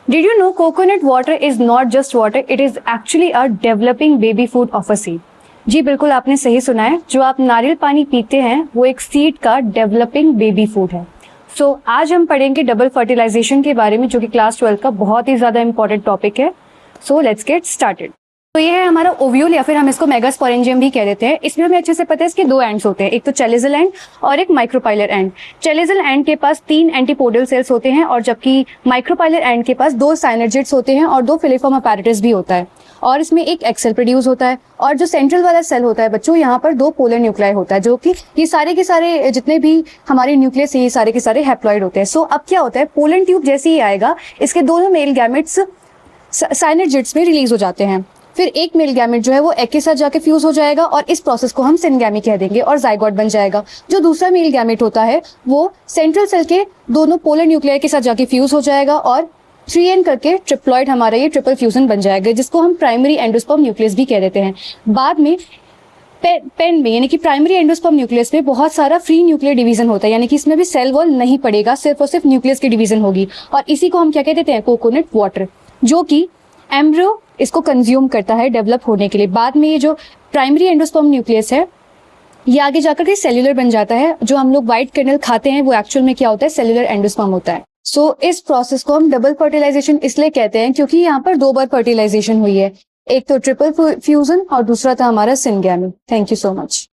Did you know coconut water is not just water, it is actually a developing baby food of a seed? जी बिल्कुल, आपने सही सुना है। जो आप नारियल पानी पीते हैं वो एक सीड का डेवलपिंग बेबी फूड है। आज हम पढ़ेंगे डबल फर्टिलाइजेशन के बारे में, जो कि क्लास 12 का बहुत ही ज्यादा इंपॉर्टेंट टॉपिक है। Let's get started. तो ये है हमारा ओव्यूल, या फिर हम इसको मेगास्पोरेंजियम भी कह देते हैं। इसमें हमें अच्छे से पता है इसके दो एंड्स होते हैं, एक तो चेलिजल एंड और एक माइक्रोपाइलर एंड। चेलिजल एंड के पास 3 एंटीपोडल सेल्स होते हैं, और जबकि माइक्रोपाइलर एंड के पास 2 साइनर्जिड्स होते हैं और 2 फिलिफॉर्म अपैरेटस भी होता है, और इसमें एक एक्सेल प्रोड्यूस होता है। और जो सेंट्रल वाला सेल होता है बच्चों, यहाँ पर 2 पोलर न्यूक्लियाई होता है, जो कि ये सारे के सारे जितने भी हमारे न्यूक्लियस ये सारे के सारे हैप्लॉइड होते हैं। अब क्या होता है, पोलन ट्यूब जैसे ही आएगा, इसके दोनों मेल गैमेट्स साइनर्जिड्स में रिलीज हो जाते हैं। फिर एक मेल गैमेट जो है वो एग के साथ जाके फ्यूज हो जाएगा, और इस प्रोसेस को हम सिनगैमी कह देंगे, और जाइगोट बन जाएगा। जो दूसरा मेल गैमेट होता है वो सेंट्रल सेल के दोनों पोलर न्यूक्लियाई के साथ जाके फ्यूज हो जाएगा, और 3n करके ट्रिप्लॉइड हमारा ये ट्रिपल फ्यूजन बन जाएगा, जिसको हम प्राइमरी एंडोस्पर्म न्यूक्लियस भी कह देते हैं। बाद में पेन में, यानी कि प्राइमरी एंडोस्पर्म न्यूक्लियस में बहुत सारा फ्री न्यूक्लियर डिवीजन होता है, यानी कि इसमें भी सेल वॉल नहीं पड़ेगा, सिर्फ और सिर्फ न्यूक्लियस की डिवीजन होगी, और इसी को हम क्या कह देते हैं, कोकोनट वाटर, जो कि एम्ब्रियो इसको कंज्यूम करता है डेवलप होने के लिए। बाद में ये जो प्राइमरी एंडोस्पर्म न्यूक्लियस है ये आगे जाकर के सेल्यूलर बन जाता है। जो हम लोग व्हाइट कर्नल खाते हैं वो एक्चुअल में क्या होता है, सेल्यूलर एंडोस्पर्म होता है। इस प्रोसेस को हम डबल फर्टिलाइजेशन इसलिए कहते हैं क्योंकि यहाँ पर 2 बार फर्टिलाइजेशन हुई है, एक तो ट्रिपल फ्यूजन और दूसरा था हमारा syngamy. Thank you so much.